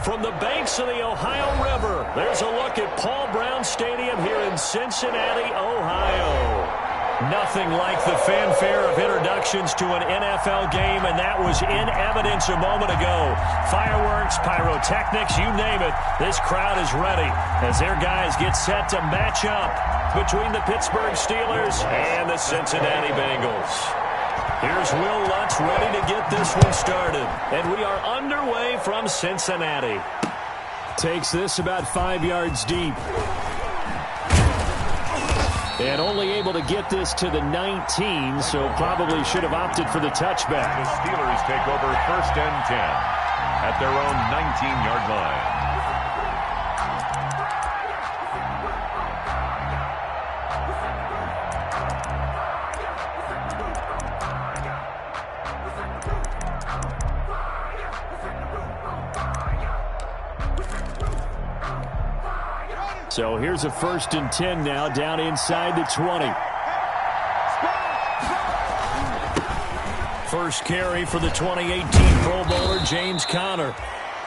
From the banks of the Ohio River, there's a look at Paul Brown Stadium here in Cincinnati, Ohio. Nothing like the fanfare of introductions to an NFL game, and that was in evidence a moment ago. Fireworks, pyrotechnics, you name it, this crowd is ready as their guys get set to match up between the Pittsburgh Steelers and the Cincinnati Bengals. Here's Will Lutz ready to get this one started, and we are underway from Cincinnati. Takes this about 5 yards deep. And only able to get this to the 19, so probably should have opted for the touchback. The Steelers take over 1st and 10 at their own 19-yard line. So here's a 1st and 10 now, down inside the 20. First carry for the 2018 Pro Bowler, James Conner.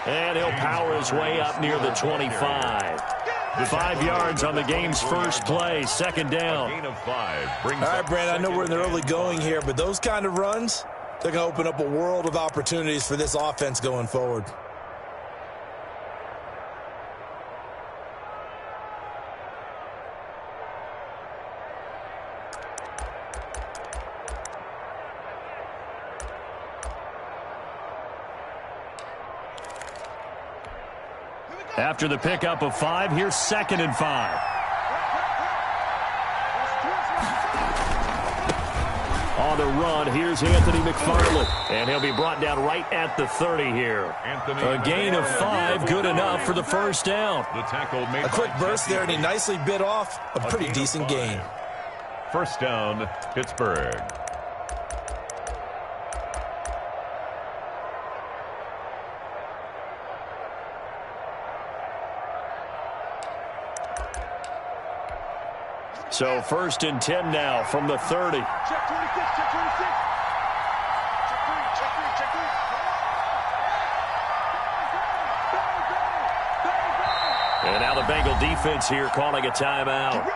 And he'll power his way up near the 25. 5 yards on the game's first play, 2nd down. All right, Brandon, I know we're in the early going here, but those kind of runs, they're going to open up a world of opportunities for this offense going forward. After the pickup of 5, here's 2nd and 5. On the run, here's Anthony McFarland. And he'll be brought down right at the 30 here. A gain of 5, good enough for the 1st down. A quick burst there, and he nicely bit off a pretty decent gain. 1st down, Pittsburgh. So 1st and 10 now from the 30. Check 26, check 26. Check 3. And now the Bengal defense here calling a timeout.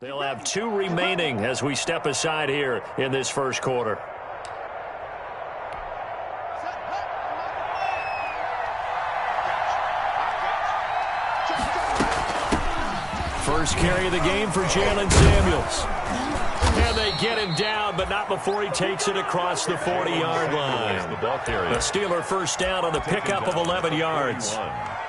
They'll have 2 remaining as we step aside here in this first quarter. First carry of the game for Jalen Samuels. And they get him down, but not before he takes it across the 40-yard line. A Steeler 1st down on the pickup of 11 yards.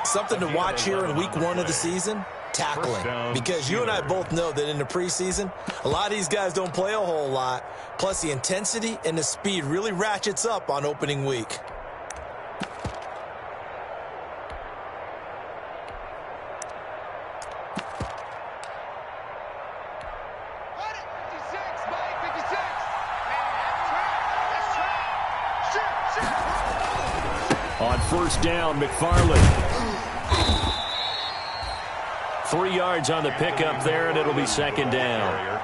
Something to watch here in week 1 of the season. Tackling, because you and I both know that in the preseason, a lot of these guys don't play a whole lot, plus the intensity and the speed really ratchets up on opening week. On 1st down, McFarland. 3 yards on the pickup there, and it'll be 2nd down.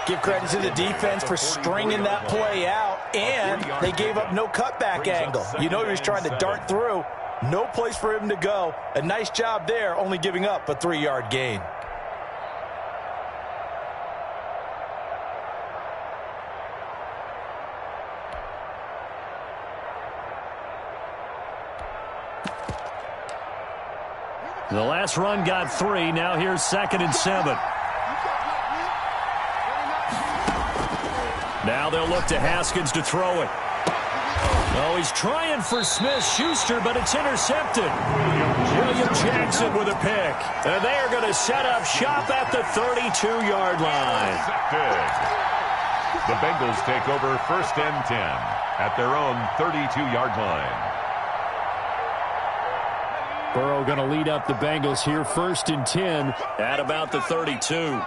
Give credit to the defense for stringing that play out, and they gave up no cutback angle. You know he was trying to dart through. No place for him to go. A nice job there, only giving up a 3-yard gain. The last run got 3. Now here's 2nd and 7. Now they'll look to Haskins to throw it. Oh, he's trying for Smith-Schuster, but it's intercepted. William Jackson with a pick. And they are going to set up shop at the 32-yard line. The Bengals take over 1st and 10 at their own 32-yard line. Burrow going to lead up the Bengals here 1st and 10 at about the 32.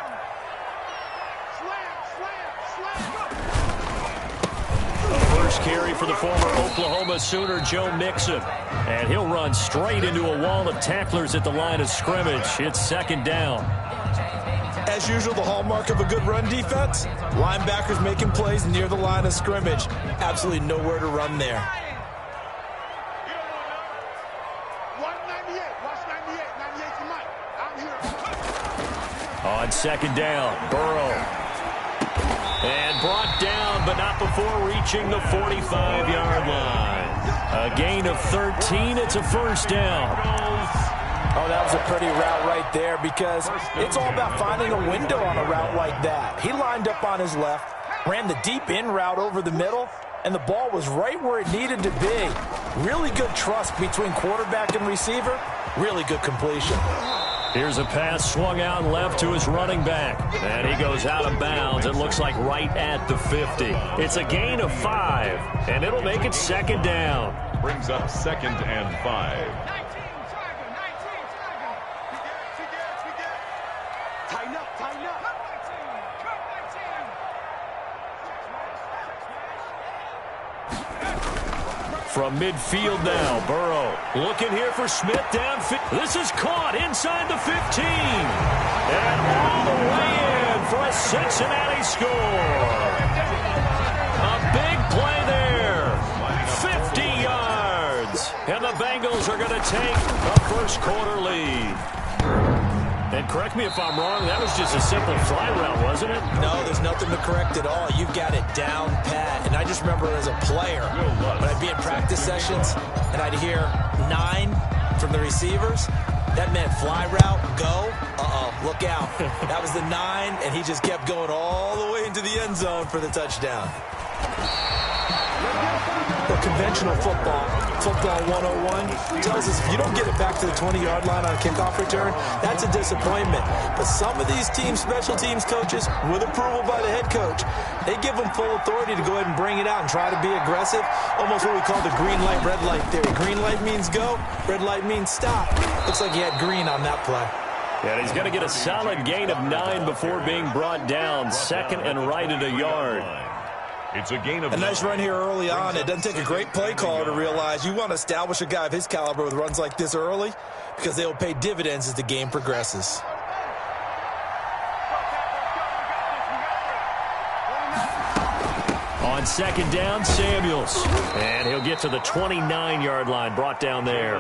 First carry for the former Oklahoma Sooner, Joe Mixon. And he'll run straight into a wall of tacklers at the line of scrimmage. It's 2nd down. As usual, the hallmark of a good run defense, linebackers making plays near the line of scrimmage. Absolutely nowhere to run there. On 2nd down, Burrow. And brought down, but not before reaching the 45-yard line. A gain of 13. It's a 1st down. Oh, that was a pretty route right there because it's all about finding a window on a route like that. He lined up on his left, ran the deep in route over the middle, and the ball was right where it needed to be. Really good trust between quarterback and receiver. Really good completion. Here's a pass swung out left to his running back. And he goes out of bounds. It looks like right at the 50. It's a gain of 5, and it'll make it 2nd down. Brings up 2nd and 5. Tighten up, tighten up. From midfield now, Burrow looking here for Smith downfield. This is caught inside the 15. And all the way in for a Cincinnati score. A big play there. 50 yards. And the Bengals are going to take a first quarter lead. And correct me if I'm wrong, that was just a simple fly route, wasn't it? No, there's nothing to correct at all. You've got it down pat. And I just remember as a player, when I'd be in practice sessions and I'd hear 9 from the receivers, that meant fly route, go, look out. That was the 9, and he just kept going all the way into the end zone for the touchdown. Well, conventional football 101, tells us if you don't get it back to the 20-yard line on a kickoff return, that's a disappointment. But some of these teams, special teams coaches, with approval by the head coach, they give them full authority to go ahead and bring it out and try to be aggressive. Almost what we call the green light, red light theory. Green light means go, red light means stop. Looks like he had green on that play. And he's going to get a solid gain of 9 before being brought down. 2nd and right at a yard. It's a gain of a nice run here early on. It doesn't take a great play caller to realize you want to establish a guy of his caliber with runs like this early because they will pay dividends as the game progresses. On 2nd down, Samuels. And he'll get to the 29-yard line, brought down there.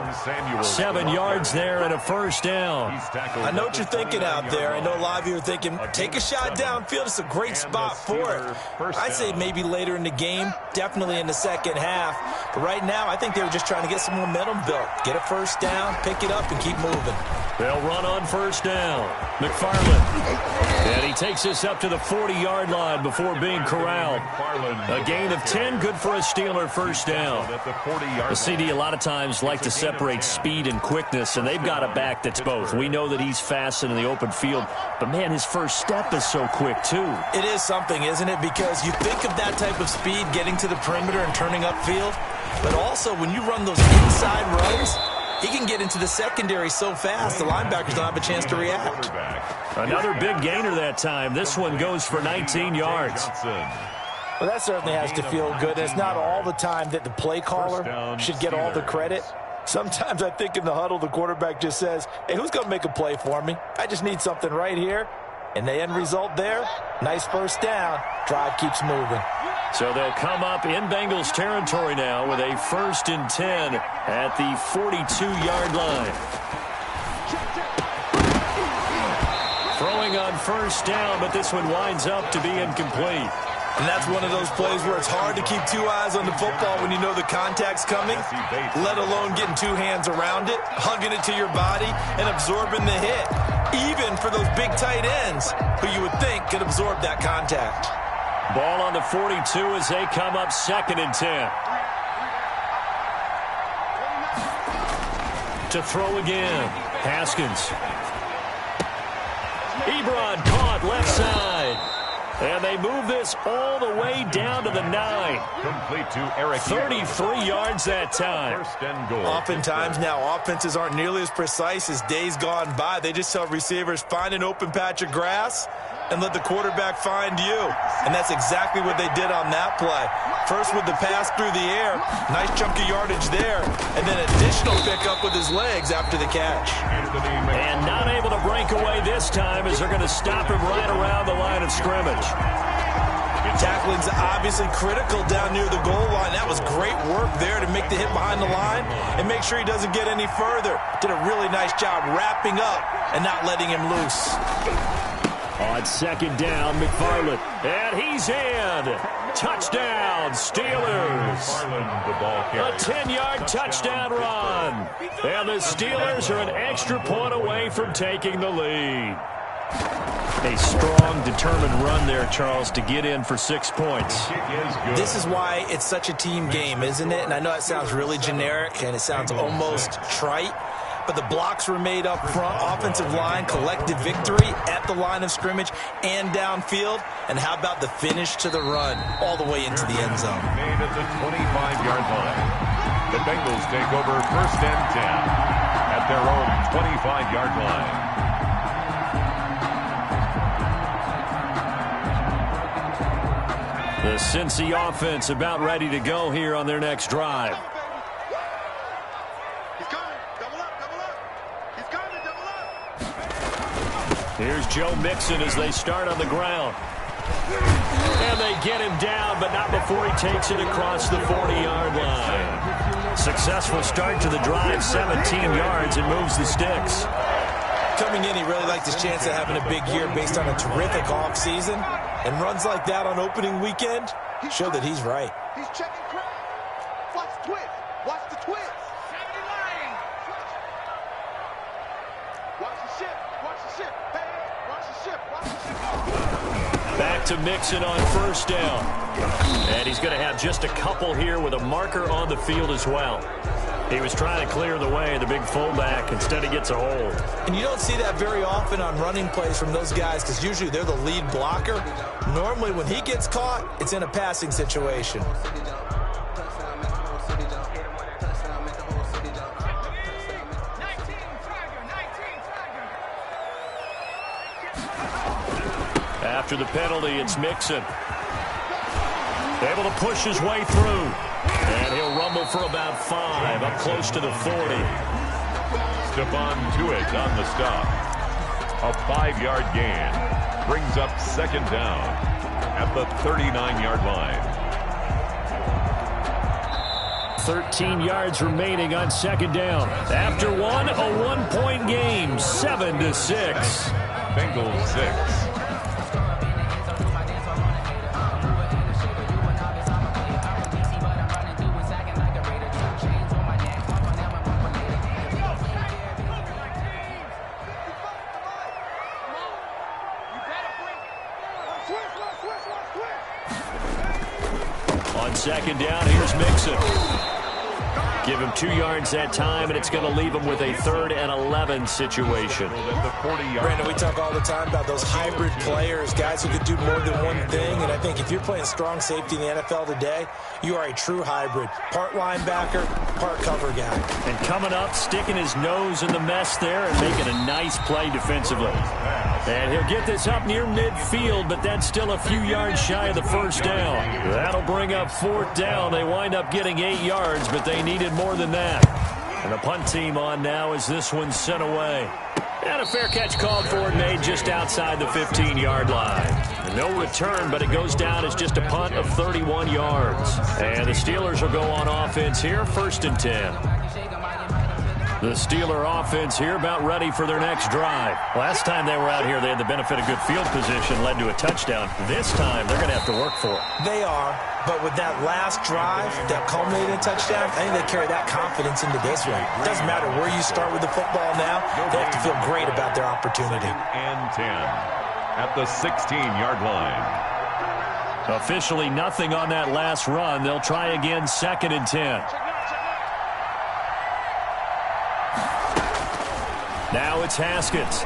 7 yards there and a 1st down. I know what you're thinking out there. I know a lot of you are thinking, take a shot downfield. It's a great spot for it. I'd say maybe later in the game, definitely in the second half. But right now, I think they were just trying to get some momentum built. Get a 1st down, pick it up, and keep moving. They'll run on 1st down. McFarland. And he takes this up to the 40-yard line before being corralled. A gain of 10, good for a Steeler 1st down. The CD a lot of times like to separate speed and quickness, and they've got a back that's both. We know that he's fast in the open field, but, man, his first step is so quick, too. It is something, isn't it? Because you think of that type of speed getting to the perimeter and turning upfield, but also when you run those inside runs, he can get into the secondary so fast, the linebackers don't have a chance to react. Another big gainer that time. This one goes for 19 yards. Well, that certainly has to feel good. It's not all the time that the play caller should get all the credit. Sometimes I think in the huddle, the quarterback just says, hey, who's going to make a play for me? I just need something right here. And the end result there, nice 1st down. Drive keeps moving. So they'll come up in Bengals territory now with a 1st and 10 at the 42-yard line. Throwing on 1st down, but this one winds up to be incomplete. And that's one of those plays where it's hard to keep 2 eyes on the football when you know the contact's coming, let alone getting 2 hands around it, hugging it to your body, and absorbing the hit, even for those big tight ends who you would think could absorb that contact. Ball on the 42 as they come up 2nd and 10. To throw again, Haskins. Ebron caught left side. And they move this all the way down to the 9. Complete to Eric. 33 yards that time. First and goal. Oftentimes now, offenses aren't nearly as precise as days gone by. They just tell receivers, find an open patch of grass and let the quarterback find you. And that's exactly what they did on that play. First with the pass through the air, nice chunk of yardage there, and then additional pickup with his legs after the catch. And not able to break away this time as they're going to stop him right around the line of scrimmage. Tackling's obviously critical down near the goal line. That was great work there to make the hit behind the line and make sure he doesn't get any further. Did a really nice job wrapping up and not letting him loose. On second down, McFarland. And he's in. Touchdown, Steelers. A 10-yard touchdown run. And the Steelers are an extra point away from taking the lead. A strong, determined run there, Charles, to get in for 6 points. This is why it's such a team game, isn't it? And I know it sounds really generic and it sounds almost trite, but the blocks were made up front, offensive line, collective victory at the line of scrimmage and downfield. And how about the finish to the run all the way into the end zone? Made at the 25-yard line. The Bengals take over first and 10 at their own 25-yard line. The Cincy offense about ready to go here on their next drive. He's coming. Double up, double up. He's coming, double up. Here's Joe Mixon as they start on the ground. And they get him down, but not before he takes it across the 40-yard line. Successful start to the drive, 17 yards, and moves the sticks. Coming in, he really liked his chance of having a big year based on a terrific offseason. And runs like that on opening weekend show that he's right. He's checking crowd. Watch the twist. Watch the twist. Watch the ship. Watch the ship. Hey, watch the ship. Watch the ship. Back to Mixon on first down. And he's going to have just a couple here with a marker on the field as well. He was trying to clear the way, the big fullback, instead he gets a hold. And you don't see that very often on running plays from those guys because usually they're the lead blocker. Normally when he gets caught, it's in a passing situation. After the penalty, it's Mixon. Able to push his way through. And he'll rumble for about 5, up close to the 40. Stephon Tuitt on the stop. A 5-yard gain brings up second down at the 39-yard line. 13 yards remaining on second down. After one, a 1-point game, 7-6. Bengals 6. Second down, here's Mixon. Give him 2 yards that time, and it's going to leave him with a 3rd and 11 situation. Brandon, we talk all the time about those hybrid players, guys who could do more than one thing, and I think if you're playing strong safety in the NFL today, you are a true hybrid. Part linebacker, part cover guy. And coming up, sticking his nose in the mess there and making a nice play defensively. And he'll get this up near midfield, but that's still a few yards shy of the first down. That'll bring up 4th down. They wind up getting 8 yards, but they needed more than that. And the punt team on now as this one's sent away. And a fair catch called for and made just outside the 15-yard line. No return, but it goes down as just a punt of 31 yards. And the Steelers will go on offense here, 1st and 10. The Steeler offense here about ready for their next drive. Last time they were out here, they had the benefit of good field position, led to a touchdown. This time, they're going to have to work for it. They are, but with that last drive that culminated in a touchdown, I think they carry that confidence into this one. It doesn't matter where you start with the football now. They have to feel great about their opportunity. And 10 at the 16-yard line. Officially nothing on that last run. They'll try again, 2nd and 10. Now it's Haskins.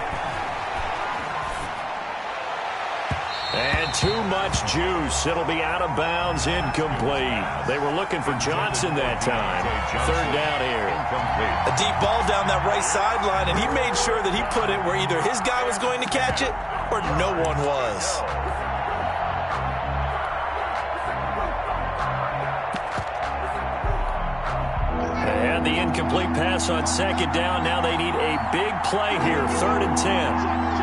And too much juice. It'll be out of bounds, incomplete. They were looking for Johnson that time. Third down here. A deep ball down that right sideline, and he made sure that he put it where either his guy was going to catch it or no one was. They had the incomplete pass on second down. Now they need a big play here. 3rd and 10.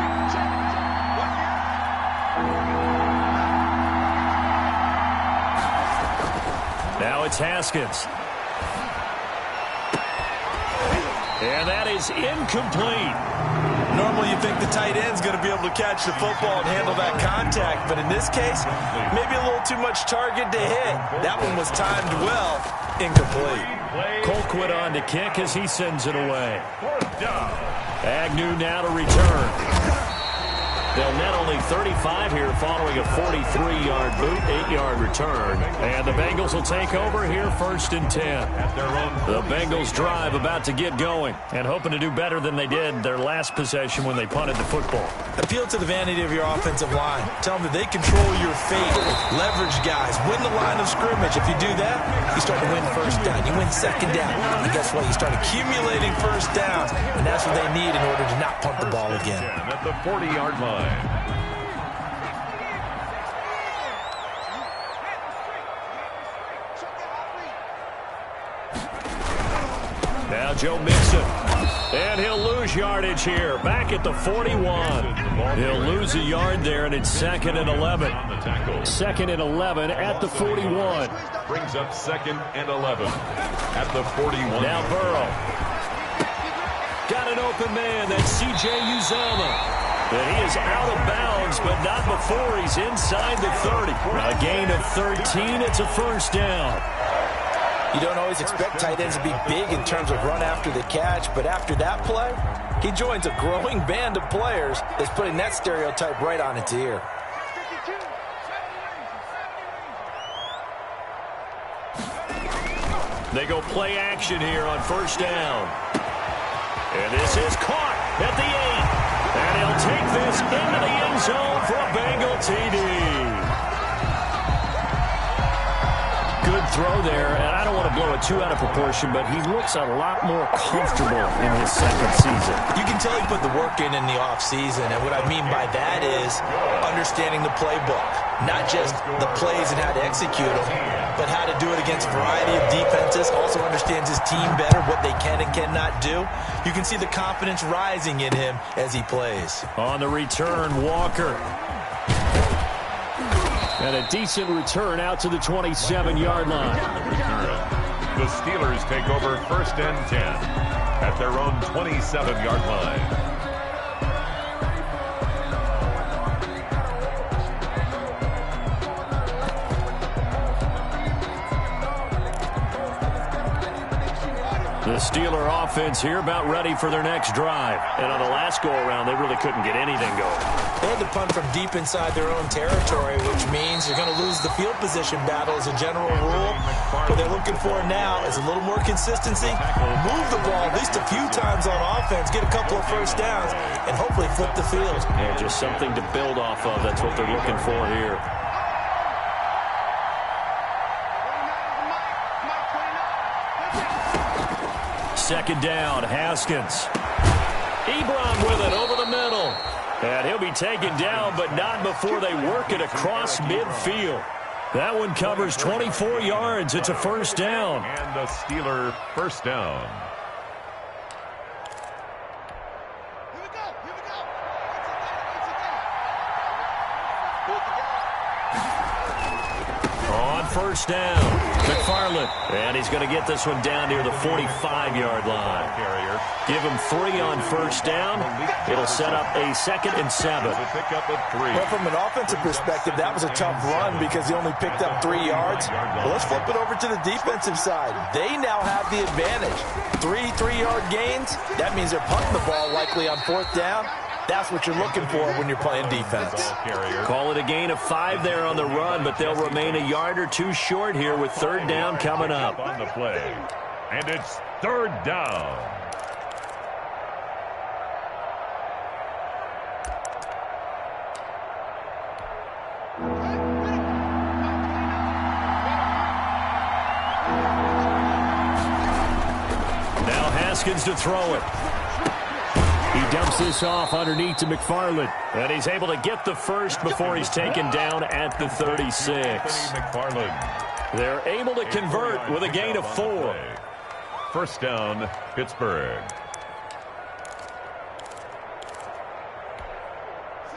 Now it's Haskins. And that is incomplete. Normally you think the tight end's going to be able to catch the football and handle that contact, but in this case, maybe a little too much target to hit. That one was timed well. Incomplete. Colquitt on to kick as he sends it away. Agnew now to return. They'll net only 35 here following a 43-yard boot, 8-yard return. And the Bengals will take over here 1st and 10. The Bengals drive about to get going and hoping to do better than they did their last possession when they punted the football. Appeal to the vanity of your offensive line. Tell them that they control your fate. Leverage guys. Win the line of scrimmage. If you do that, you start to win first down. You win second down. And guess what? You start accumulating first downs. And that's what they need in order to not punt the ball again. At the 40-yard line. Now Joe Mixon. And he'll lose yardage here. Back at the 41. He'll lose a yard there, and it's 2nd and 11. 2nd and 11 at the 41. Brings up 2nd and 11 at the 41. Now Burrow. Got an open man. That's C.J. Uzomah. And he is out of bounds, but not before he's inside the 30. A gain of 13. It's a 1st down. You don't always expect tight ends to be big in terms of run after the catch, but after that play, he joins a growing band of players that's putting that stereotype right on its ear. They go play action here on 1st down. And this is caught at the 8. And he'll take this into the end zone for a Bengal TD. Good throw there, and I don't want to blow it too out of proportion, but he looks a lot more comfortable in his 2nd season. You can tell he put the work in the offseason, and what I mean by that is understanding the playbook. Not just the plays and how to execute them, but how to do it against a variety of defenses. Also understands his team better, what they can and cannot do. You can see the confidence rising in him as he plays. On the return, Walker. And a decent return out to the 27-yard line. The Steelers take over 1st and 10 at their own 27-yard line. The Steeler offense here about ready for their next drive. And on the last go-around, they really couldn't get anything going. They had to punt from deep inside their own territory, which means you're going to lose the field position battle as a general rule. What they're looking for now is a little more consistency, move the ball at least a few times on offense, get a couple of 1st downs, and hopefully flip the field. Yeah, just something to build off of. That's what they're looking for here. Second down, Haskins. Ebron with it over the middle. And he'll be taken down, but not before they work it across midfield. That one covers 24 yards. It's a 1st down. And the Steeler 1st down. Here we go. On 1st down, McFarland. And he's going to get this one down near the 45-yard line. Give him 3 on 1st down. It'll set up a 2nd and 7. Well, from an offensive perspective, that was a tough run because he only picked up 3 yards. Well, let's flip it over to the defensive side. They now have the advantage. 3-3-yard gains. That means they're punting the ball likely on 4th down. That's what you're looking for when you're playing defense. Call it a gain of 5 there on the run, but they'll remain a yard or 2 short here with 3rd down coming up. On the play. And it's 3rd down. Haskins to throw it. He dumps this off underneath to McFarland. And he's able to get the first before he's taken down at the 36. They're able to convert with a gain of 4. First down, Pittsburgh.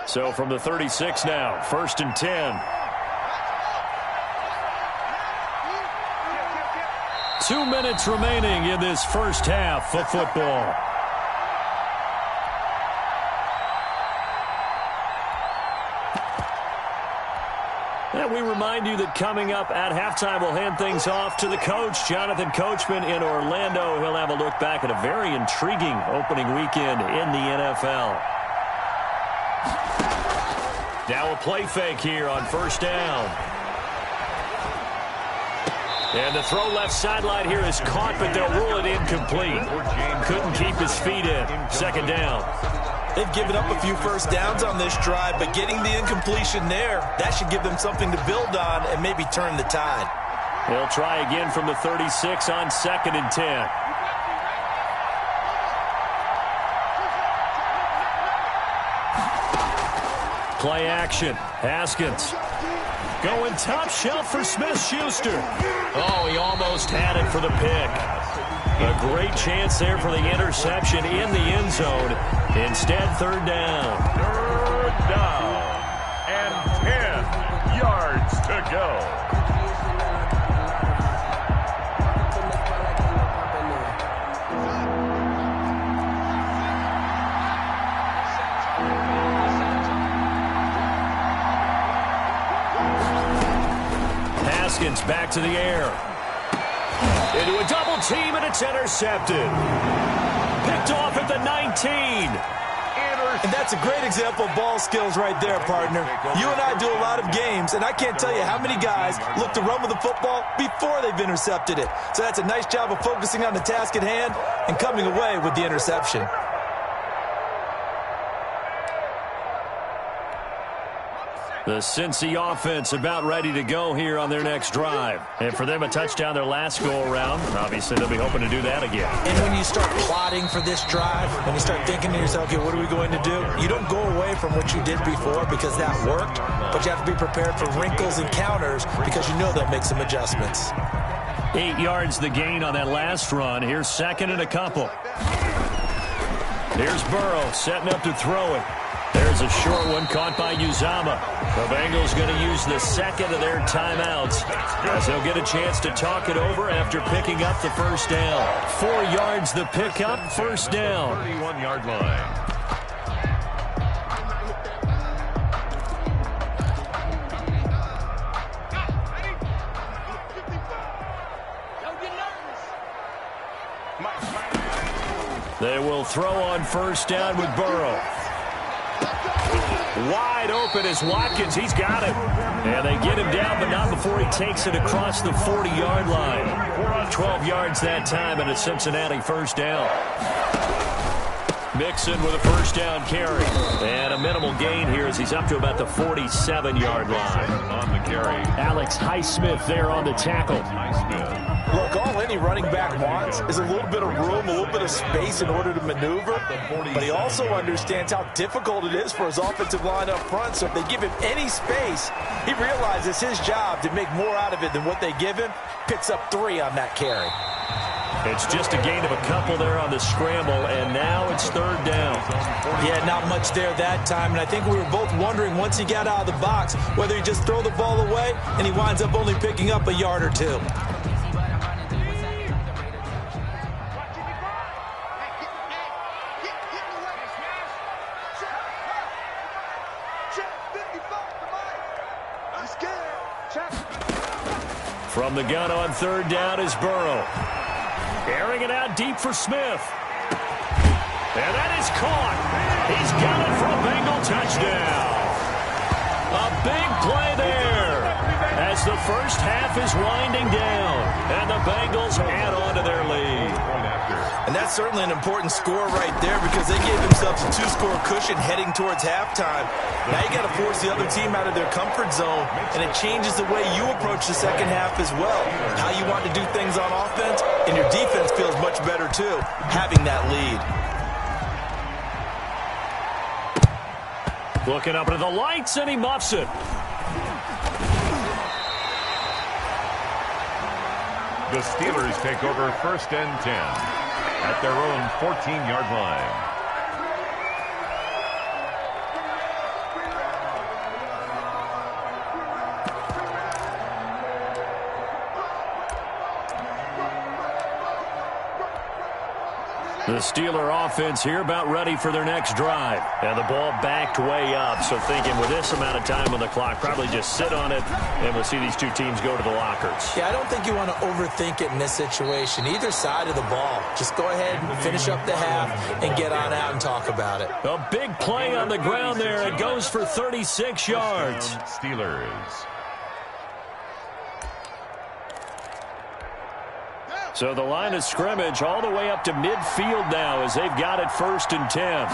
So from the 36 now, 1st and 10. 2 minutes remaining in this first half of football. And we remind you that coming up at halftime, we'll hand things off to the coach, Jonathan Coachman in Orlando. He'll have a look back at a very intriguing opening weekend in the NFL. Now a play fake here on first down. And the throw left sideline here is caught, but they'll rule it incomplete. Couldn't keep his feet in. Second down. They've given up a few first downs on this drive, but getting the incompletion there, that should give them something to build on and maybe turn the tide. They'll try again from the 36 on 2nd and 10. Play action. Haskins. Going top shelf for Smith-Schuster. Oh, he almost had it for the pick. A great chance there for the interception in the end zone. Instead, third down. Third down. And 10 yards to go. Haskins back to the air. Into a double team, and it's intercepted. Picked off at the 19. And that's a great example of ball skills right there, partner. You and I do a lot of games, and I can't tell you how many guys look to run with the football before they've intercepted it. So that's a nice job of focusing on the task at hand and coming away with the interception. The Cincy offense about ready to go here on their next drive. And for them, a touchdown their last go-around. Obviously, they'll be hoping to do that again. And when you start plotting for this drive, when you start thinking to yourself, okay, what are we going to do? You don't go away from what you did before because that worked, but you have to be prepared for wrinkles and counters because you know they'll make some adjustments. 8 yards the gain on that last run. Here's 2nd and a couple. Here's Burrow setting up to throw it. There's a short one caught by Uzama. The Bengals going to use the second of their timeouts as they'll get a chance to talk it over after picking up the first down. 4 yards the pickup, first down. 31-yard line. They will throw on first down with Burrow. Wide open is Watkins. He's got it. And they get him down, but not before he takes it across the 40-yard line. 12 yards that time, and a Cincinnati first down. Mixon with a first down carry. And a minimal gain here as he's up to about the 47-yard line. On the carry. Alex Highsmith there on the tackle. Look, all any running back wants is a little bit of room, a little bit of space in order to maneuver. But he also understands how difficult it is for his offensive line up front. So if they give him any space, he realizes his job to make more out of it than what they give him. Picks up 3 on that carry. It's just a gain of a couple there on the scramble, and now it's third down. Yeah, not much there that time, and I think we were both wondering once he got out of the box whether he just throw the ball away, and he winds up only picking up a yard or 2. From the gun on third down is Burrow. Airing it out deep for Smith. And that is caught. He's got it for a Bengal touchdown. A big play there as the first half is winding down, and the Bengals add on to their lead. And that's certainly an important score right there because they gave themselves a 2-score cushion heading towards halftime. Now you got to force the other team out of their comfort zone, and it changes the way you approach the second half as well. How you want to do things on offense, and your defense feels much better too, having that lead. Looking up into the lights, and he muffs it. The Steelers take over 1st and 10 at their own 14-yard line. The Steeler offense here about ready for their next drive. And the ball backed way up, so thinking with this amount of time on the clock, probably just sit on it, and we'll see these two teams go to the lockers. Yeah, I don't think you want to overthink it in this situation. Either side of the ball. Just go ahead and finish up the half and get on out and talk about it. A big play on the ground there. It goes for 36 yards. Steelers. So the line of scrimmage all the way up to midfield now as they've got it 1st and 10.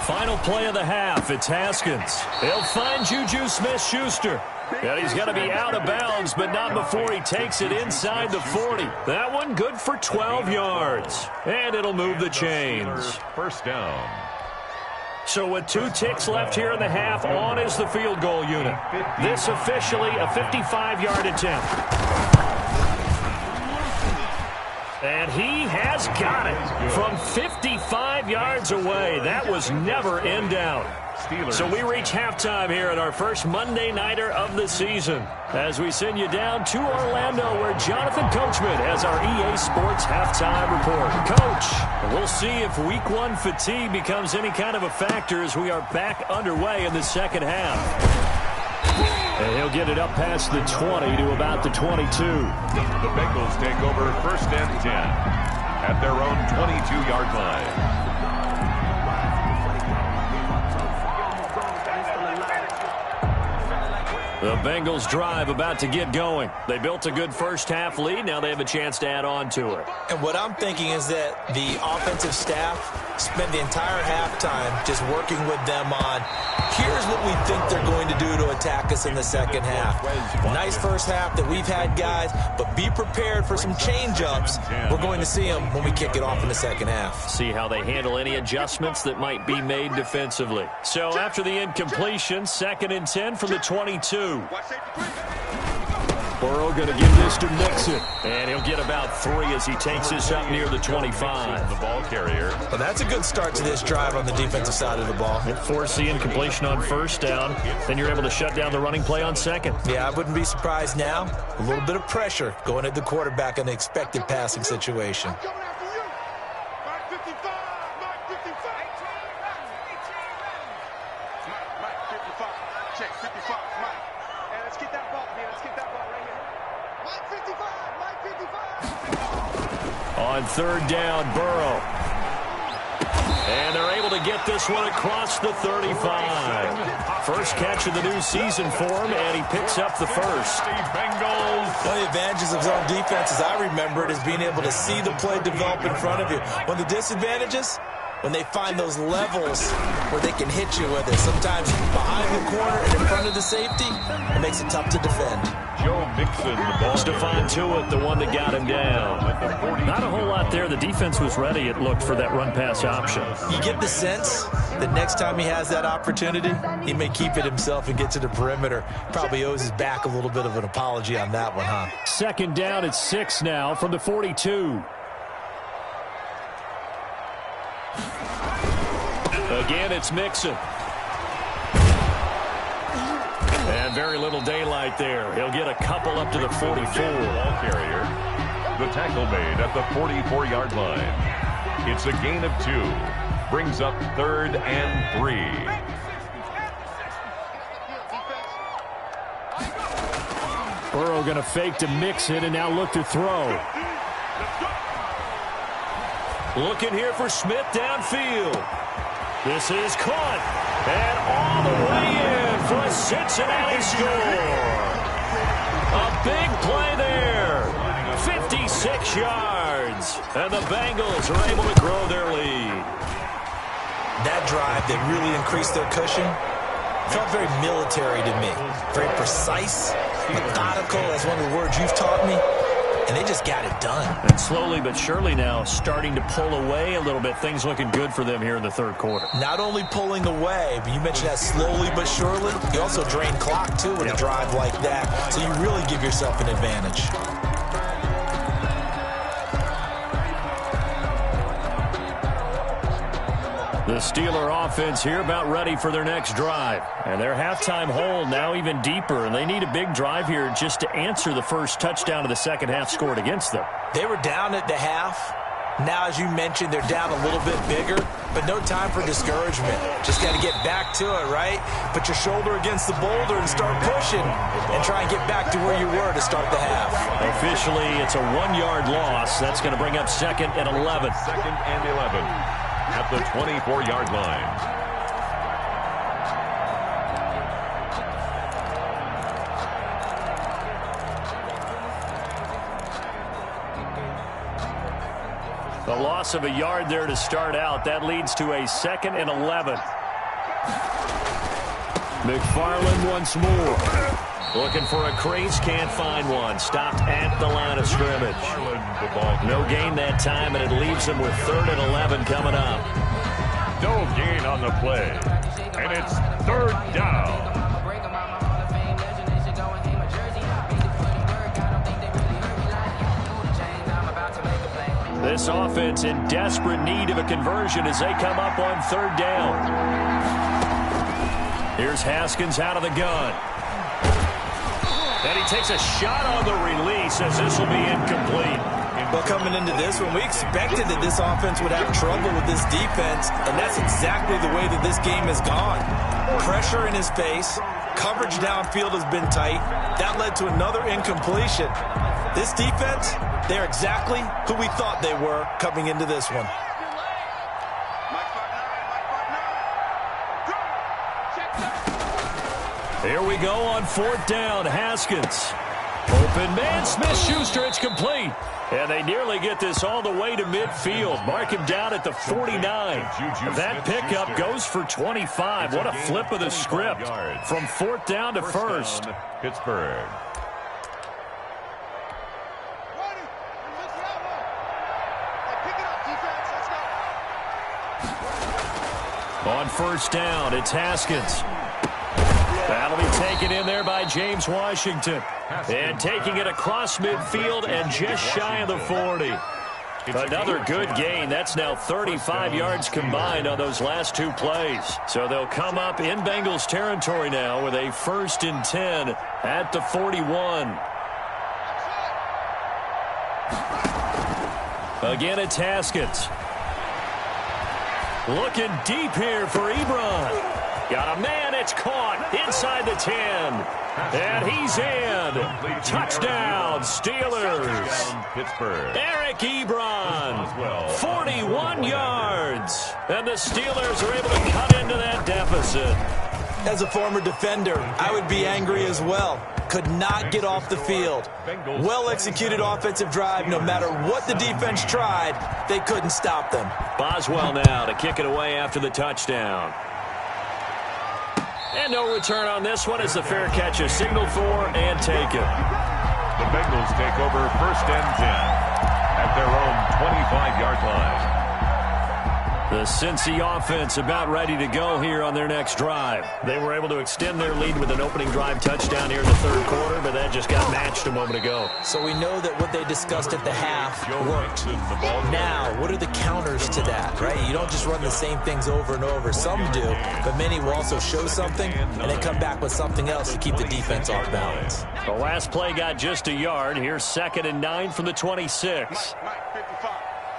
Final play of the half. It's Haskins. He'll find Juju Smith-Schuster. And he's got to be out of bounds, but not before he takes it inside the 40. That one good for 12 yards. And it'll move the chains. 1st down. So with 2 ticks left here in the half, on is the field goal unit. This officially a 55-yard attempt. And he has got it from 55 yards away. That was never in doubt. So we reach halftime here at our first Monday Nighter of the season as we send you down to Orlando where Jonathan Coachman has our EA Sports halftime report. Coach, we'll see if Week 1 fatigue becomes any kind of a factor as we are back underway in the second half. And he'll get it up past the 20 to about the 22. The Bengals take over 1st and 10 at their own 22-yard line. The Bengals drive about to get going. They built a good first half lead. Now they have a chance to add on to it. And what I'm thinking is that the offensive staff spent the entire halftime just working with them on, here's what we think they're going to do to attack us in the second half. Nice first half that we've had, guys, but be prepared for some change-ups. We're going to see them when we kick it off in the second half. See how they handle any adjustments that might be made defensively. So after the incompletion, 2nd and 10 from the 22. Burrow going to give this to Mixon. And he'll get about 3 as he takes this up near the 25. The ball carrier. Well, that's a good start to this drive on the defensive side of the ball. It forced the incompletion on 1st down. Then you're able to shut down the running play on 2nd. Yeah, I wouldn't be surprised now. A little bit of pressure going at the quarterback in the expected passing situation. On 3rd down, Burrow. And they're able to get this one across the 35. First catch of the new season for him, and he picks up the first. Bengals. One of the advantages of zone defense, as I remember it, is being able to see the play develop in front of you. One of the disadvantages, when they find those levels where they can hit you with it. Sometimes behind the corner and in front of the safety, it makes it tough to defend. Joe Mixon, the ball. Stephon Tuitt, the one that got him down. Not a whole lot there. The defense was ready, it looked, for that run-pass option. You get the sense that next time he has that opportunity, he may keep it himself and get to the perimeter. Probably owes his back a little bit of an apology on that one, huh? 2nd down at 6 now from the 42. Again, it's Mixon. And very little daylight there. He'll get a couple up to the 44. Ball carrier. The tackle made at the 44-yard line. It's a gain of 2. Brings up 3rd and 3. Burrow going to fake to mix it and now look to throw. Looking here for Smith downfield. This is caught. And all the way in for a Cincinnati score. yards. And the Bengals are able to grow their lead. That drive that really increased their cushion felt very military to me. Very precise, methodical, that's one of the words you've taught me. And they just got it done. And slowly but surely now starting to pull away a little bit. Things looking good for them here in the third quarter. Not only pulling away, but you mentioned that slowly but surely. You also drain clock, too, with a drive like that. So you really give yourself an advantage. The Steeler offense here about ready for their next drive. And their halftime hole now even deeper, and they need a big drive here just to answer the first touchdown of the second half scored against them. They were down at the half. Now, as you mentioned, they're down a little bit bigger, but no time for discouragement. Just got to get back to it, right? Put your shoulder against the boulder and start pushing and try and get back to where you were to start the half. Officially, it's a 1-yard loss. That's going to bring up 2nd and 11. 2nd and 11. At the 24-yard line. The loss of a yard there to start out. That leads to a 2nd and 11. McFarland once more. Looking for a crease, can't find one. Stopped at the line of scrimmage. No gain that time, and it leaves them with 3rd and 11 coming up. No gain on the play, and it's 3rd down. This offense in desperate need of a conversion as they come up on 3rd down. Here's Haskins out of the gun. And he takes a shot on the release as this will be incomplete. Well, coming into this one, we expected that this offense would have trouble with this defense, and that's exactly the way that this game has gone. Pressure in his face, coverage downfield has been tight. That led to another incompletion. This defense, they're exactly who we thought they were coming into this one. Here we go on 4th down. Haskins. Open man, Smith-Schuster, it's complete. And they nearly get this all the way to midfield. Mark him down at the 49. That pickup goes for 25. What a flip of the script. From 4th down to 1st. Pittsburgh. On 1st down, it's Haskins. That'll be taken in there by James Washington. And taking it across midfield and just shy of the 40. Another good gain. That's now 35 yards combined on those last 2 plays. So they'll come up in Bengals territory now with a 1st and 10 at the 41. Again, it's Haskins. Looking deep here for Ebron. Got a man, it's caught inside the 10. And he's in. Touchdown, Steelers. Pittsburgh. Eric Ebron, 41 yards. And the Steelers are able to cut into that deficit. As a former defender, I would be angry as well. Could not get off the field. Well-executed offensive drive. No matter what the defense tried, they couldn't stop them. Boswell now to kick it away after the touchdown. And no return on this one as the fair catch is signaled for and taken. The Bengals take over 1st and 10 at their own 25-yard line. The Cincy offense about ready to go here on their next drive. They were able to extend their lead with an opening drive touchdown here in the 3rd quarter, but that just got matched a moment ago. So we know that what they discussed at the half worked. Now, what are the counters to that, right? You don't just run the same things over and over. Some do, but many will also show something and then come back with something else to keep the defense off balance. The last play got just a yard. Here's 2nd and 9 from the 26. Mike, 55.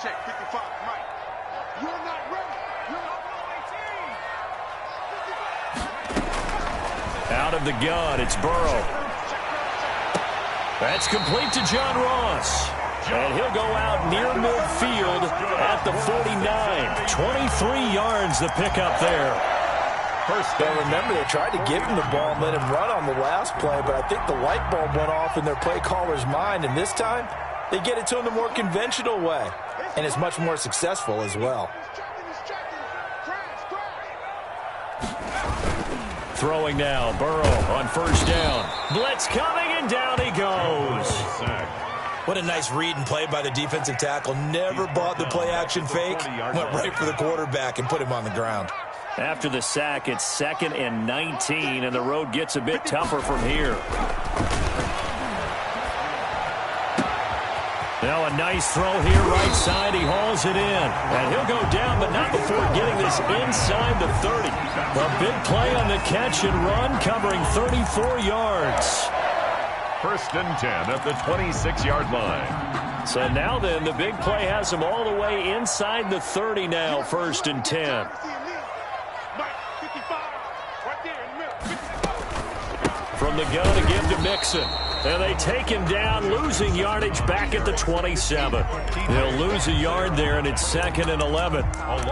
Check, 55. Mike. You're not ready. You're not Out of the gun, it's Burrow. That's complete to John Ross. And he'll go out near midfield at the 49. 23 yards the pickup there. But remember, they tried to give him the ball and let him run on the last play, but I think the light bulb went off in their play caller's mind, and this time, They get it to him the more conventional way, and it's much more successful as well. Throwing now, Burrow on first down. Blitz coming, and down he goes. What a nice read and play by the defensive tackle. Never bought the play-action fake. Went right for the quarterback and put him on the ground. After the sack, it's 2nd and 19, and the road gets a bit tougher from here. Now a nice throw here right side. He hauls it in. And he'll go down, but not before getting this inside the 30. A big play on the catch and run, covering 34 yards. 1st and 10 at the 26-yard line. So now then, the big play has him all the way inside the 30 now, 1st and 10. From the gun to give to Mixon. And they take him down, losing yardage back at the 27. They'll lose a yard there, and it's 2nd and 11.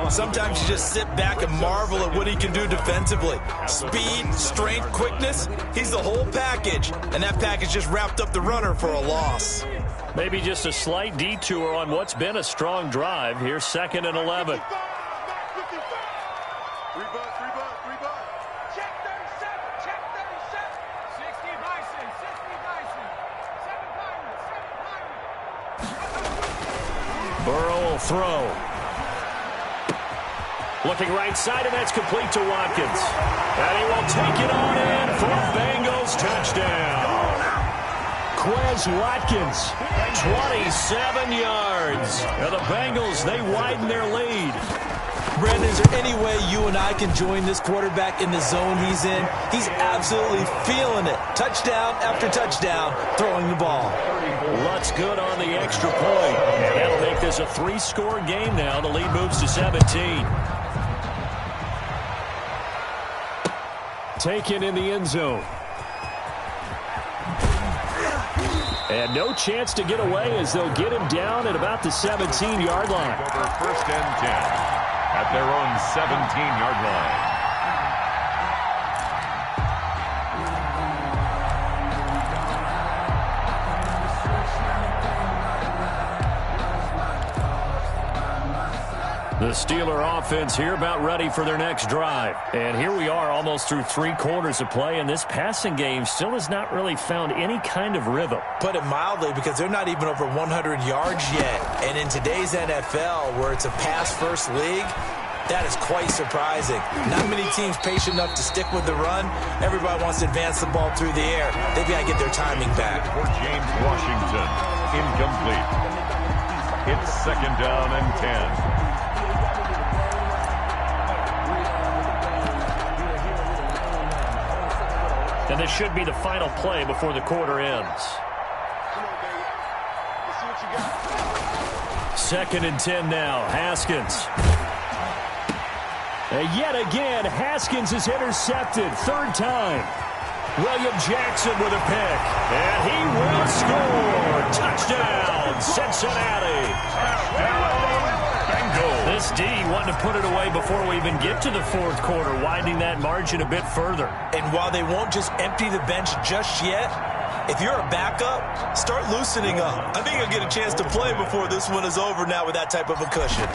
Sometimes you just sit back and marvel at what he can do defensively. Speed, strength, quickness, he's the whole package. And that package just wrapped up the runner for a loss. Maybe just a slight detour on what's been a strong drive. Here's 2nd and 11. Burrow will throw. Looking right side, and that's complete to Watkins. And he will take it on in for Bengals touchdown. Quez Watkins, 27 yards. And the Bengals, they widen their lead. Brandon, is there any way you and I can join this quarterback in the zone he's in? He's absolutely feeling it. Touchdown after touchdown, throwing the ball. Lutz good on the extra point. And that'll make this a 3-score game now. The lead moves to 17. Taken in the end zone. And no chance to get away as they'll get him down at about the 17-yard line. Over 1st and 10 at their own 17-yard line. The Steeler offense here about ready for their next drive. And here we are almost through 3 quarters of play, and this passing game still has not really found any kind of rhythm. Put it mildly, because they're not even over 100 yards yet. And in today's NFL, where it's a pass-first league, that is quite surprising. Not many teams patient enough to stick with the run. Everybody wants to advance the ball through the air. They've got to get their timing back. For James Washington, incomplete. It's 2nd down and 10. And this should be the final play before the quarter ends. 2nd and 10 now. Haskins. And yet again, Haskins is intercepted. 3rd time. William Jackson with a pick. And he will score. Touchdown, Cincinnati. This D wanting to put it away before we even get to the 4th quarter, widening that margin a bit further. And while they won't just empty the bench just yet, if you're a backup, start loosening up. I think you'll get a chance to play before this one is over now with that type of a cushion.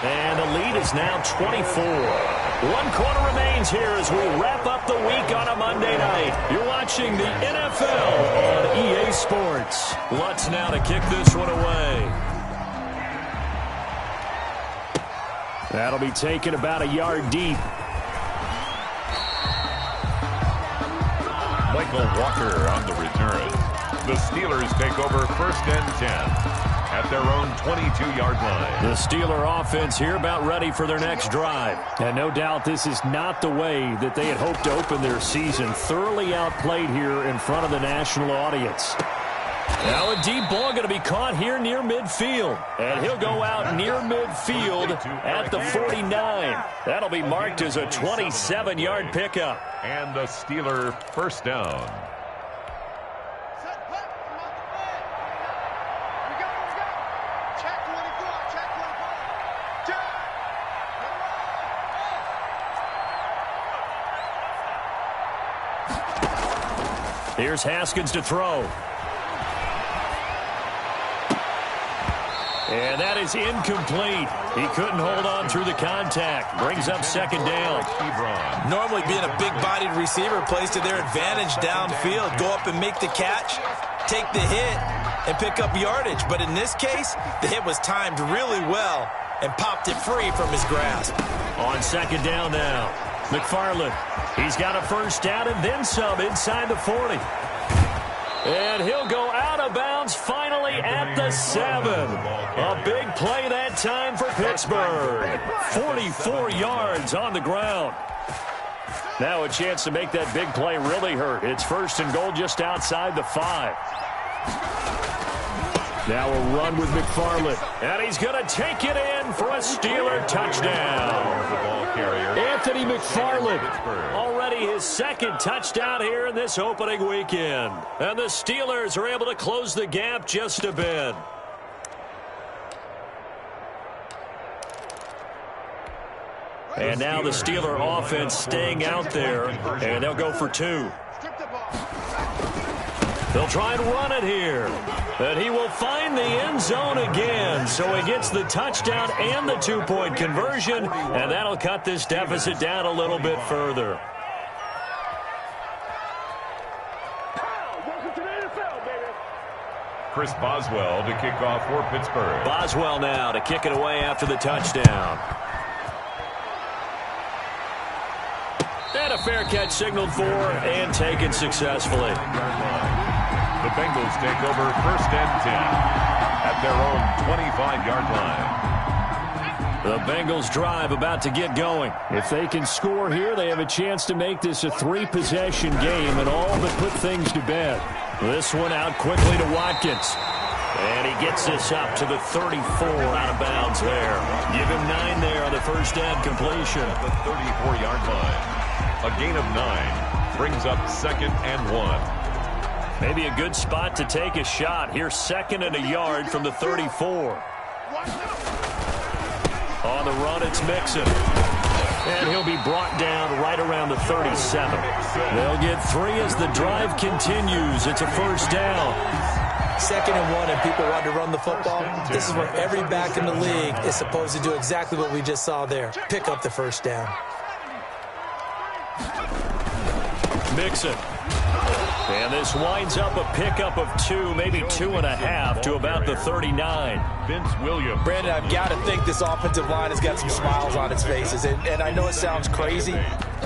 And the lead is now 24. 1 quarter remains here as we wrap up the week on a Monday night. You're watching the NFL on EA Sports. Lutz now to kick this one away. That'll be taken about a yard deep. Michael Walker on the return. The Steelers take over 1st and 10 at their own 22-yard line. The Steeler offense here about ready for their next drive. And no doubt this is not the way that they had hoped to open their season. Thoroughly outplayed here in front of the national audience. Now a deep ball going to be caught here near midfield. And he'll go out near midfield at the 49. That'll be marked as a 27-yard pickup. And the Steeler 1st down. Here's Haskins to throw. And that is incomplete. He couldn't hold on through the contact. Brings up second down. Normally being a big-bodied receiver plays to their advantage downfield. Go up and make the catch, take the hit, and pick up yardage. But in this case, the hit was timed really well and popped it free from his grasp. On second down now, McFarland. He's got a first down and then some inside the 40. And he'll go out of bounds finally at the 7. A big play that time for Pittsburgh. 44 yards on the ground. Now a chance to make that big play really hurt. It's first and goal just outside the 5. Now a run with McFarland. And he's going to take it in for a Steeler touchdown. Anthony McFarland, already his second touchdown here in this opening weekend. And the Steelers are able to close the gap just a bit. And now the Steeler offense staying out there, and they'll go for 2. They'll try and run it here. And he will find the end zone again. So he gets the touchdown and the 2-point conversion, and that'll cut this deficit down a little bit further. Chris Boswell to kick off for Pittsburgh. Boswell now to kick it away after the touchdown. And a fair catch signaled for and taken successfully. The Bengals take over first and 10 at their own 25-yard line. The Bengals drive about to get going. If they can score here, they have a chance to make this a 3-possession game and all but put things to bed. This one out quickly to Watkins. And he gets this up to the 34 out of bounds there. Give him 9 there on the first down completion. At the 34-yard line. A gain of 9 brings up second and 1. Maybe a good spot to take a shot. Here's second and a yard from the 34. On the run, it's Mixon. And he'll be brought down right around the 37. They'll get 3 as the drive continues. It's a first down. Second and 1, and people want to run the football. This is where every back in the league is supposed to do exactly what we just saw there. Pick up the first down. Mixon. And this winds up a pickup of 2, maybe 2.5 to about the 39. Vince Williams. Brandon, I've got to think this offensive line has got some smiles on its faces. And I know it sounds crazy,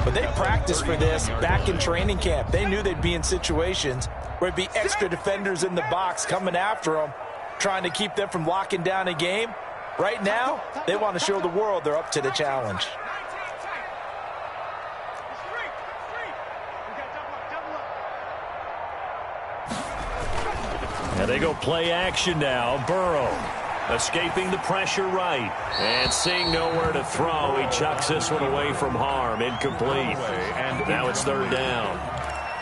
but they practiced for this back in training camp. They knew they'd be in situations where it'd be extra defenders in the box coming after them, trying to keep them from locking down a game. Right now, they want to show the world they're up to the challenge. And they go play action now. Burrow escaping the pressure right. And seeing nowhere to throw, he chucks this one away from harm. Incomplete. And now it's third down.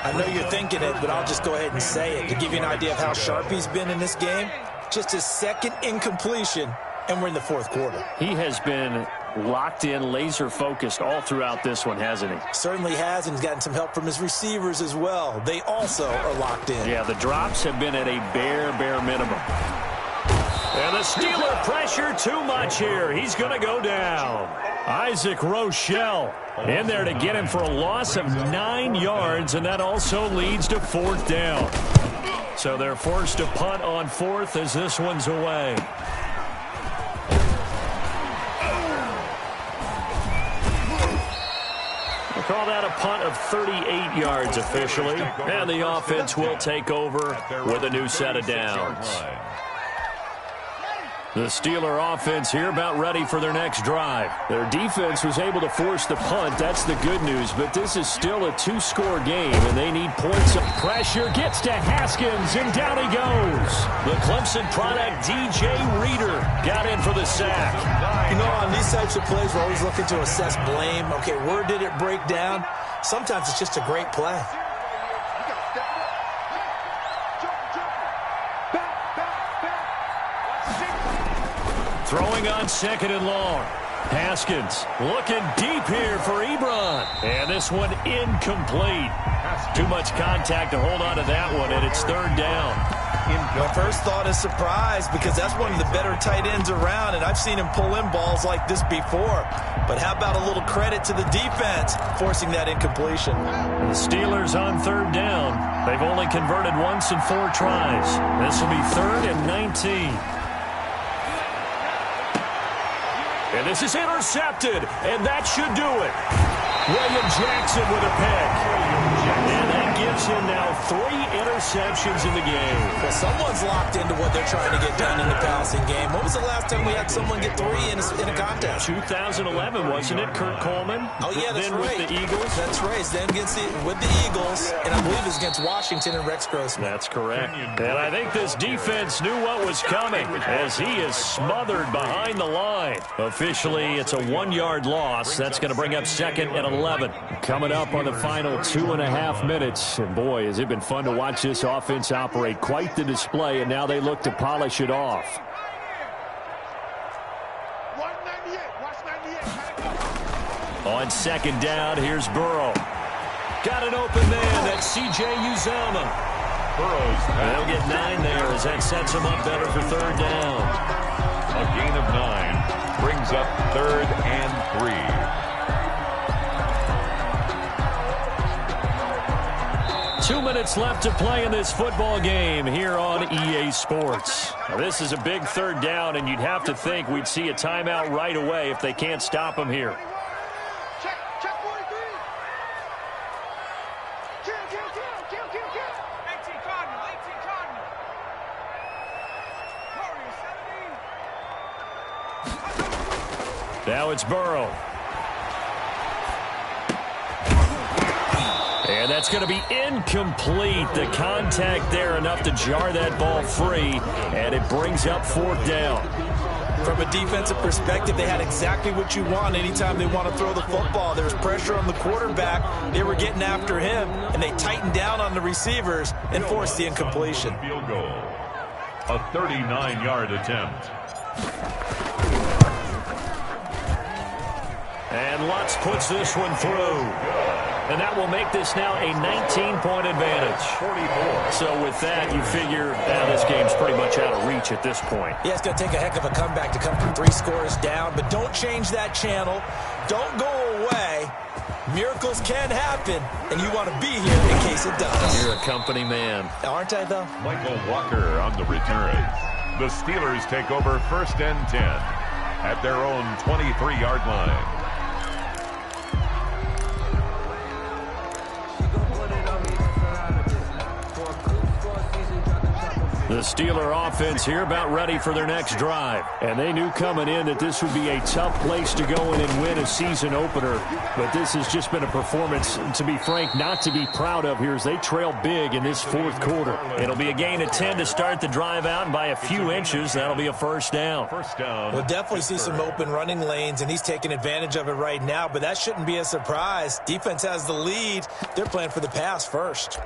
I know you're thinking it, but I'll just go ahead and say it. To give you an idea of how sharp he's been in this game, just his second incompletion, and we're in the fourth quarter. He has been locked in, laser-focused all throughout this one, hasn't he? Certainly has, and he's gotten some help from his receivers as well. They also are locked in. Yeah, the drops have been at a bare minimum. And the Steeler pressure too much here. He's going to go down. Isaac Rochelle in there to get him for a loss of 9 yards, and that also leads to fourth down. So they're forced to punt on fourth as this one's away. Call that a punt of 38 yards officially. And the offense will take over with a new set of downs. The Steeler offense here about ready for their next drive. Their defense was able to force the punt. That's the good news. But this is still a 2-score game, and they need points. Pressure gets to Haskins, and down he goes. The Clemson product, DJ Reader, got in for the sack. You know, on these types of plays, we're always looking to assess blame. Okay, where did it break down? Sometimes it's just a great play. Throwing on second and long. Haskins looking deep here for Ebron. And this one incomplete. Too much contact to hold on to that one, and it's third down. My first thought is surprise, because that's one of the better tight ends around, and I've seen him pull in balls like this before. But how about a little credit to the defense forcing that incompletion? The Steelers on third down. They've only converted once in 4 tries. This will be 3rd and 19. And this is intercepted, and that should do it. William Jackson with a pick. And that gives him now 3 interceptions in the game. Well, someone's locked into what they're trying to get done in the passing game. When was the last time we had someone get 3 in a contest? 2011, wasn't it, Kurt Coleman? Oh, yeah, that's then right. With the Eagles. That's right. Then with the Eagles, and I believe it's against Washington and Rex Grossman. That's correct. And I think this defense knew what was coming as he is smothered behind the line. Officially, it's a 1-yard loss. That's going to bring up 2nd and 11. Coming up on the final 2.5 minutes. And boy, has it been fun to watch this offense operate. Quite the display, and now they look to polish it off. On 2nd down, here's Burrow. Got an open man. That's C.J. Uzomah. They'll get 9 there as that sets him up better for 3rd down. A gain of 9 brings up 3rd and 3. 2 minutes left to play in this football game here on EA Sports. Now, this is a big 3rd down, and you'd have to think we'd see a timeout right away if they can't stop him here. Check 43. Kill. 18 Cardinal. Warriors 70. Now it's Burrow. And that's going to be incomplete. The contact there enough to jar that ball free, and it brings up 4th down. From a defensive perspective, they had exactly what you want anytime they want to throw the football. There was pressure on the quarterback. They were getting after him, and they tightened down on the receivers and forced the incompletion. Field goal. A 39-yard attempt. And Lutz puts this one through. And that will make this now a 19-point advantage. 44. So with that, you figure this game's pretty much out of reach at this point. Yeah, it's going to take a heck of a comeback to come from 3 scores down. But don't change that channel. Don't go away. Miracles can happen, and you want to be here in case it does. You're a company man. Aren't I, though? Michael Walker on the return. The Steelers take over 1st and 10 at their own 23-yard line. The Steeler offense here about ready for their next drive. And they knew coming in that this would be a tough place to go in and win a season opener. But this has just been a performance, to be frank, not to be proud of here as they trail big in this 4th quarter. It'll be a gain of 10 to start the drive out, and by a few inches, that'll be a 1st down. We'll definitely see some open running lanes, and he's taking advantage of it right now. But that shouldn't be a surprise. Defense has the lead. They're playing for the pass first.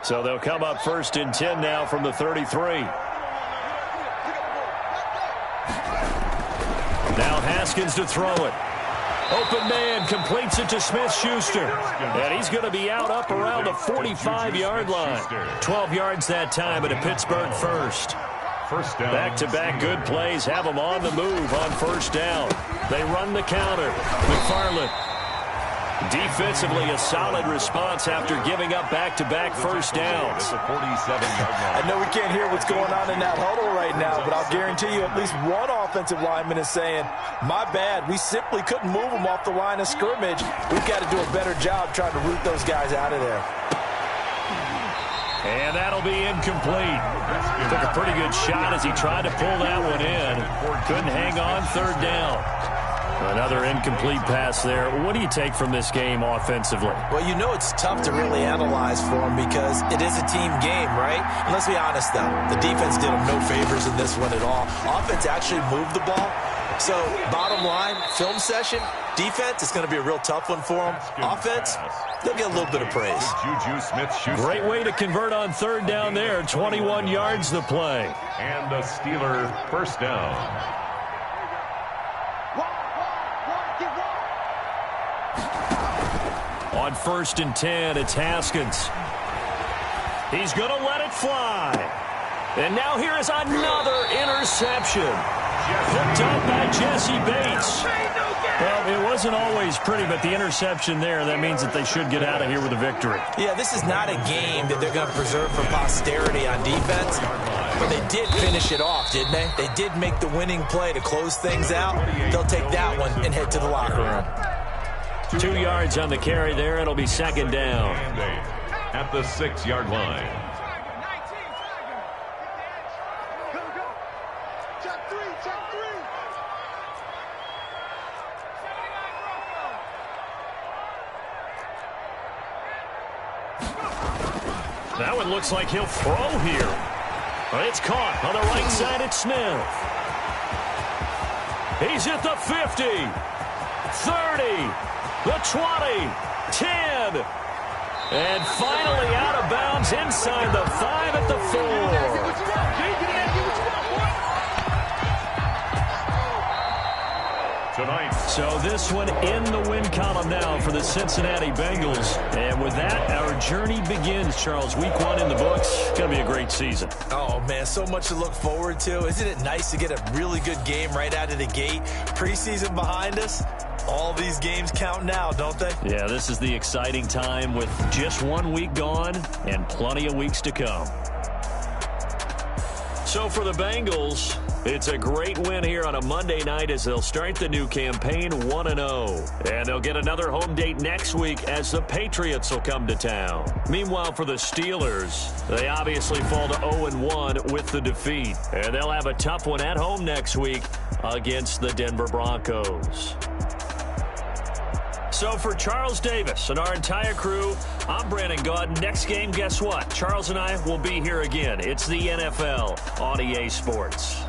So they'll come up 1st and 10 now from the 33. Now Haskins to throw it. Open man completes it to Smith-Schuster. And he's going to be out up around the 45-yard line. 12 yards that time at a Pittsburgh 1st. Back-to-back good plays have them on the move on 1st down. They run the counter. McFarland. Defensively, a solid response after giving up back-to-back 1st downs. I know we can't hear what's going on in that huddle right now, but I'll guarantee you at least one offensive lineman is saying, my bad, we simply couldn't move them off the line of scrimmage. We've got to do a better job trying to root those guys out of there. And that'll be incomplete. Took a pretty good shot as he tried to pull that one in. Couldn't hang on 3rd down. Another incomplete pass there. What do you take from this game offensively? Well, you know it's tough to really analyze for them because it is a team game, right? And let's be honest, though. The defense did them no favors in this one at all. Offense actually moved the ball. So, bottom line, film session, defense, it's going to be a real tough one for them. Offense, they'll get a little bit of praise. Great way to convert on 3rd down there. 21 yards the play. And the Steeler 1st down. Get one. On 1st and 10, it's Haskins. He's going to let it fly. And now here is another interception. Picked up by Jesse Bates. Well, it wasn't always pretty, but the interception there, that means that they should get out of here with a victory. Yeah, this is not a game that they're going to preserve for posterity on defense, but they did finish it off, didn't they? They did make the winning play to close things out. They'll take that one and head to the locker room. 2 yards on the carry there. It'll be 2nd down. At the 6-yard line. That one looks like he'll throw here. But it's caught on the right side. It's Smith. He's at the 50, 30, the 20, 10. And finally out of bounds inside the 5 at the 4. Tonight. So this one in the win column now for the Cincinnati Bengals. And with that, our journey begins, Charles. Week 1 in the books. It's going to be a great season. Oh, man, so much to look forward to. Isn't it nice to get a really good game right out of the gate? Preseason behind us. All these games count now, don't they? Yeah, this is the exciting time with just 1 week gone and plenty of weeks to come. So for the Bengals, it's a great win here on a Monday night as they'll start the new campaign 1-0. And they'll get another home date next week as the Patriots will come to town. Meanwhile, for the Steelers, they obviously fall to 0-1 with the defeat. And they'll have a tough one at home next week against the Denver Broncos. So for Charles Davis and our entire crew, I'm Brandon Gaudin. Next game, guess what? Charles and I will be here again. It's the NFL on EA Sports.